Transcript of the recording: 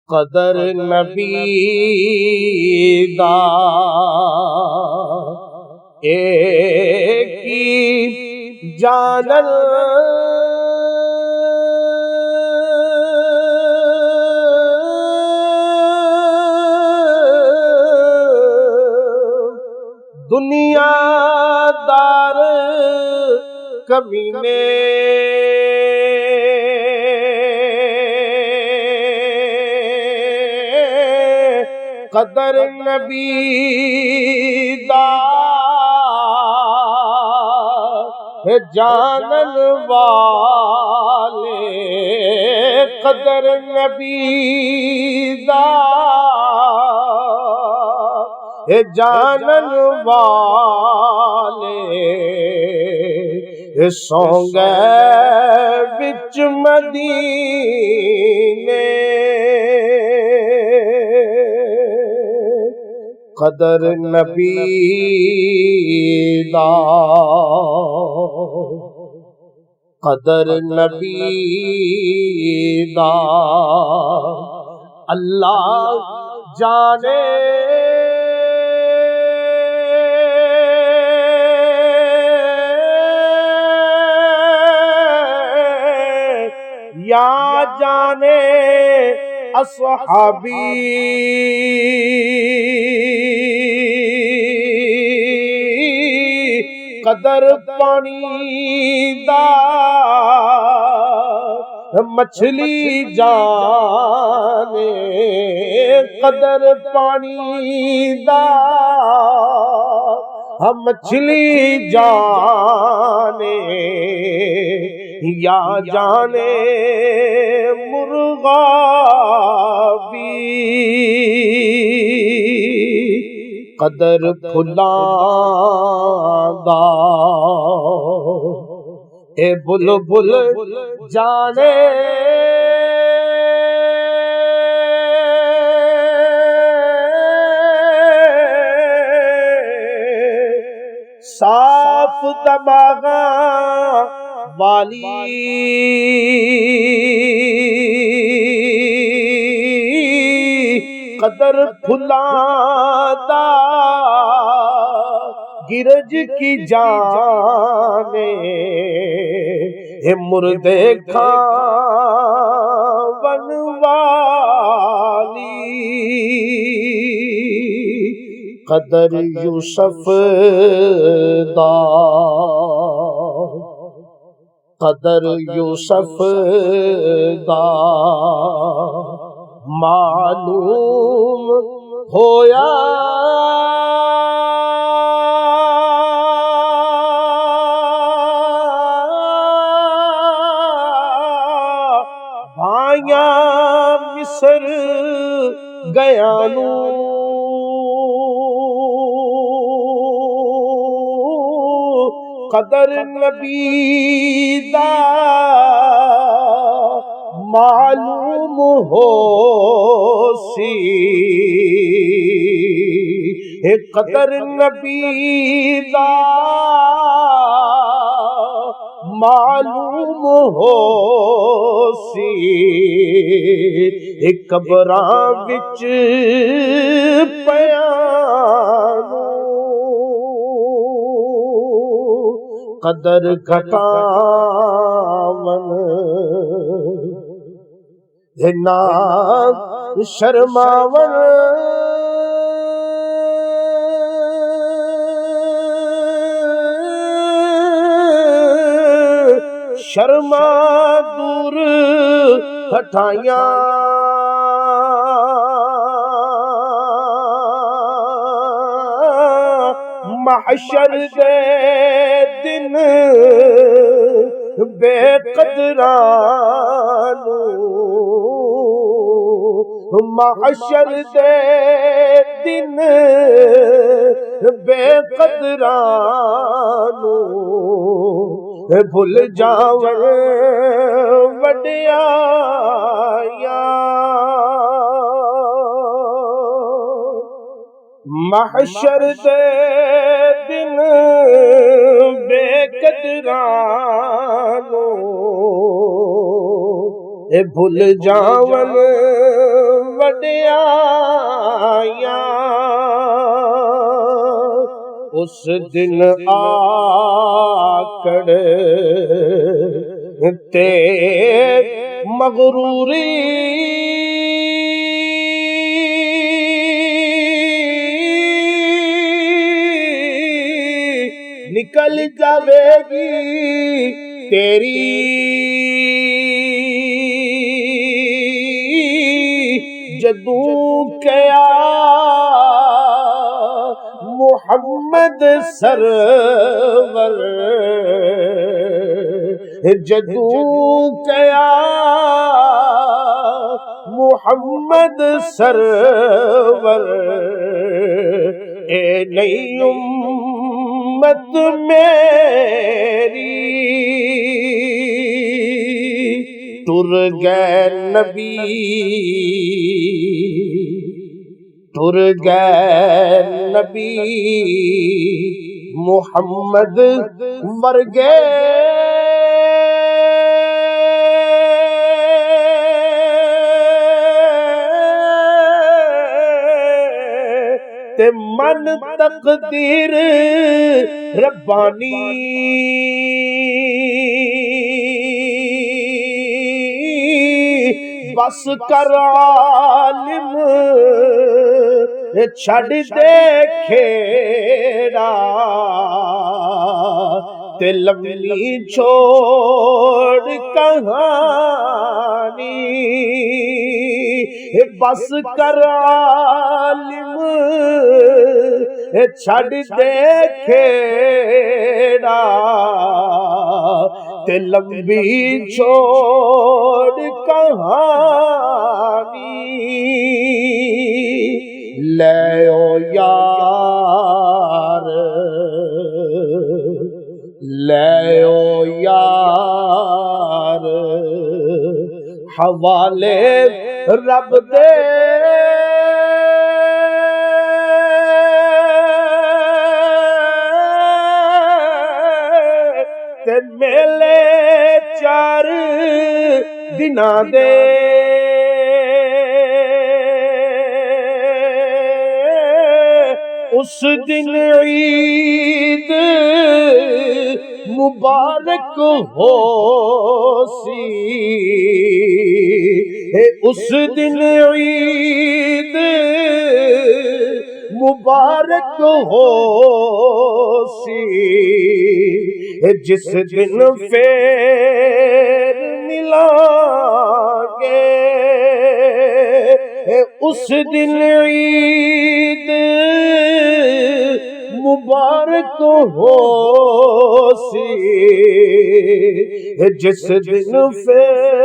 قدر نبی دا ایک ہی جانل دنیا دار کمینے قدر نبی دا جانن والے قدر نبی دا جانن والے سوں گئے وچ مدینے قدر نبی دا قدر نبی دا اللہ جانے یا جانے اصحابی قدر پانی دا مچھلی جانے قدر پانی دا مچھلی جانے یا جانے مرغا بھی قدر پھلاں دا اے بلبل جانے صاف دماغاں والی قدر پھلاں دا گرج کی جانے مردے کھاون والی قدر یوسف دا قدر یوسف دا معلوم ہویا بھائیاں مصر گیا نو قدر نبی دا معلوم ہو سی قدر نبی دا معلوم ہو سی قبراں وچ پیانو قدر گھٹاون نہ شرماون شرما دور ہٹائیاں محشر دے دن بے قدرانو محشر دے دن بے قدرانو بھول جاون وڈیایا محشر دے دن بے قدرانو بھول جاون وڈیاں اس دن آکڑ تے مغروری نکل جاوے گی تیری جدوں کیا محمد سرور جدوں کیا محمد سرور اے نئی امت میری ٹر گئے نبی ٹر گئے نبی محمد ورگے تے من تقدیر ربانی بس کر عالم چھڑ دے کھیڑا تے لمبی چھوڑ کہانی بس کر عالم چھڑ دے کھیڑا تے لمبی چھوڑ کہانی لے او یار لے او یار حوالے رب دے تے میلے چار دناں دے اس دن عید مبارک ہو سی اس دن عید مبارک ہو سی جس دن پھر ملیں گے اس دن عید مبارک ہو سی جس دن پھر